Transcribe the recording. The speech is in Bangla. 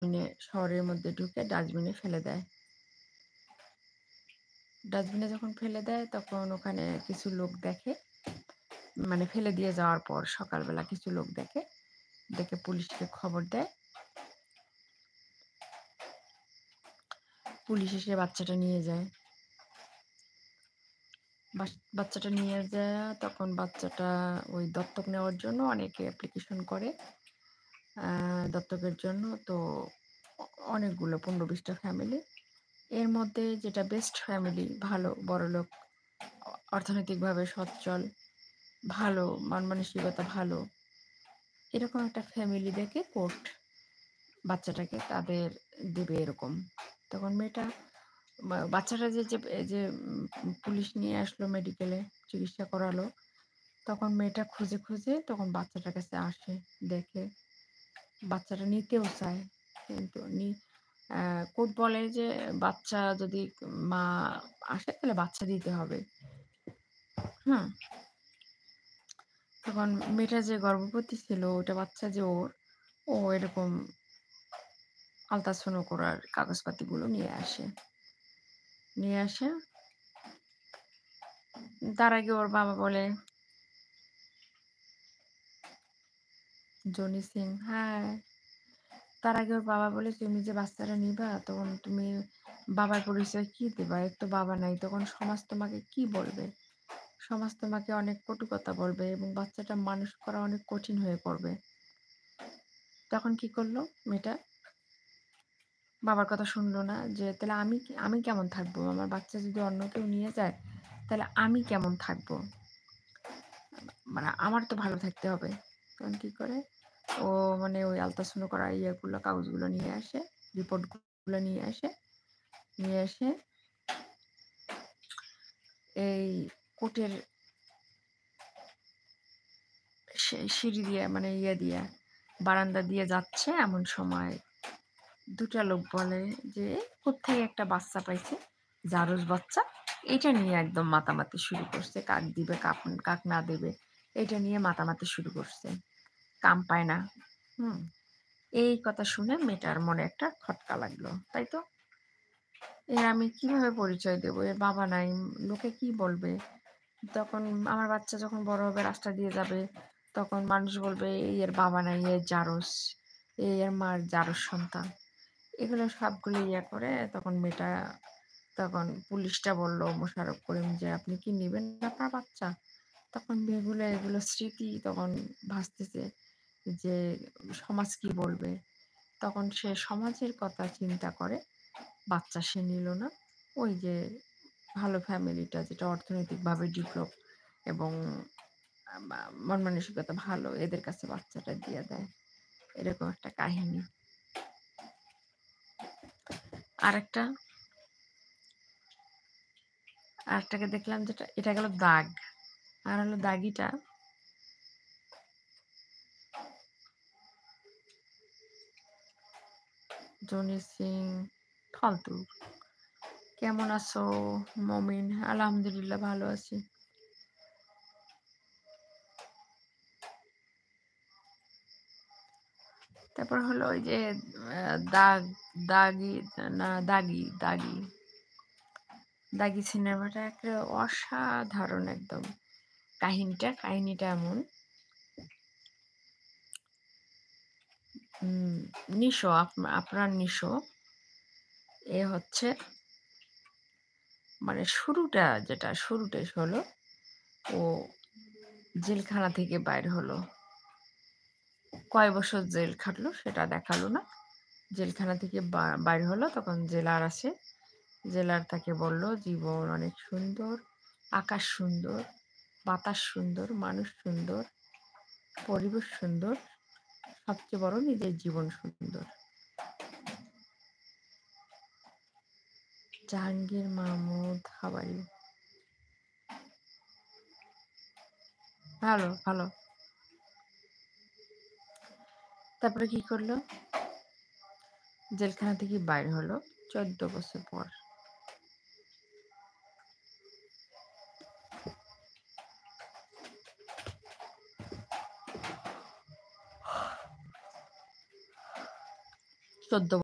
শহরের মধ্যে ঢুকে ডাস্টবিনে ফেলে দেয়। ডাস্টবিনে যখন ফেলে দেয় তখন ওখানে কিছু লোক দেখে, মানে ফেলে দিয়ে যাওয়ার পর সকালবেলা কিছু লোক দেখে, দেখে পুলিশকে খবর দেয়। পুলিশ এসে বাচ্চাটা নিয়ে যায়। বাচ্চাটা নিয়ে যায়, তখন বাচ্চাটা ওই দত্তক নেওয়ার জন্য অনেকে অ্যাপ্লিকেশন করে দত্তকের জন্য। তো অনেকগুলো 15-20টা ফ্যামিলি, এর মধ্যে যেটা বেস্ট ফ্যামিলি, ভালো বড়লোক, অর্থনৈতিকভাবে সচ্ছল, ভালো মন মানসিকতা ভালো, এরকম একটা ফ্যামিলি দেখে কোর্ট বাচ্চাটাকে তাদের দেবে এরকম। তখন মেয়েটা বাচ্চাটা যে যে যে পুলিশ নিয়ে আসলো, মেডিকেলে চিকিৎসা করালো, তখন মেয়েটা খুঁজে খুঁজে তখন বাচ্চাটার কাছে আসে, দেখে বাচ্চাটা নিতেও চায়, কিন্তু কোর্ট বলে যে বাচ্চা যদি মা আসে তাহলে বাচ্চা দিতে হবে। হুম। তখন মেয়েটা যে গর্ভবতী ছিল, ওটা বাচ্চা যে ও এরকম আলট্রাসাউন্ড করার কাগজপাতিগুলো নিয়ে আসে। তার আগে ওর বাবা বলে, জনি সিং, হ্যাঁ, তার আগে ওর বাবা বলে, তুমি যে বাচ্চাটা নিবা তখন তুমি বাবার পরিচয় কি দেবা? এর তো বাবা নাই, তখন সমাজ তোমাকে কি বলবে? সমাজ তোমাকে অনেক কটু কথা বলবে এবং বাচ্চাটা মানুষ করা অনেক কঠিন হয়ে পড়বে। তখন কি করলো মেয়েটা? বাবার কথা শুনলো না, যে তাহলে আমি কেমন থাকবো? আমার বাচ্চা যদি অন্য কেউ নিয়ে যায় তাহলে আমি কেমন থাকবো? মানে আমার তো ভালো থাকতে হবে। তখন কি করে ও, মানে ওই আলট্রাসাউন্ড করা ইয়েগুলো, কাগজগুলো নিয়ে আসে, রিপোর্টগুলো নিয়ে এসে এই কোর্টের সিঁড়ি দিয়ে, মানে দিয়ে বারান্দা দিয়ে যাচ্ছে, এমন সময় দুটা লোক বলে যে কোত্থেকে একটা বাচ্চা পাইছে, জারজ বাচ্চা, এটা নিয়ে একদম মাতামাতি শুরু করছে, কাক দিবে কাক না দেবে, এটা নিয়ে মাতামাতি শুরু করছে, কাম পায় না। হুম। এই কথা শুনে মেয়েটার মনে একটা খটকা লাগলো, তাই তো, এর আমি কিভাবে পরিচয় দেবো? এর বাবা নাই, লোকে কি বলবে? তখন আমার বাচ্চা যখন বড় হবে, রাস্তা দিয়ে যাবে, তখন মানুষ বলবে এই এর বাবা নাই, এর জারস, এই এর মার জারস সন্তান। এগুলো সবগুলো করে তখন মেয়েটা, তখন পুলিশটা বলল মোশাররফ করিম যে আপনি কি নেবেন আপনার বাচ্চা? তখন এগুলো স্মৃতি তখন ভাসতেছে যে সমাজ কি বলবে। তখন সে সমাজের কথা চিন্তা করে বাচ্চা সে নিল না। ওই যে ভালো ফ্যামিলিটা, যেটা অর্থনৈতিকভাবে ডেভেলপ এবং মন মানসিকতা ভালো, এদের কাছে বাচ্চাটা দিয়ে দেয়। এরকম একটা কাহিনী। আরেকটা আরেকটাকে দেখলাম, যেটা এটা গেল দাগ, আর হলো দাগিটা। জনি সিং ফালতু। কেমন আছো মমিন? আলহামদুলিল্লাহ ভালো আছি। তারপর হলো ওই যে দাগ দাগি না দাগি দাগি দাগি সিনেমাটা একটা অসাধারণ একদম। কাহিনীটা এমন, নিশো, আপনার নিশো, এ হচ্ছে মানে শুরুটাই হলো ও জেলখানা থেকে বাইর হলো। কয় বছর জেল খাটলো সেটা দেখালো না। জেলখানা থেকে বাইর হলো, তখন জেলার আসে। জেলার তাকে বলল জীবন অনেক সুন্দর, আকাশ সুন্দর, বাতাস সুন্দর, মানুষ সুন্দর, পরিবেশ সুন্দর, সবচেয়ে বড় নিজের জীবন সুন্দর। জাহাঙ্গীর মাহমুদ হাওয়াই, ভালো ভালো। তারপরে কি করলো? জেলখানা থেকে বাইর হলো 14 বছর পর। 14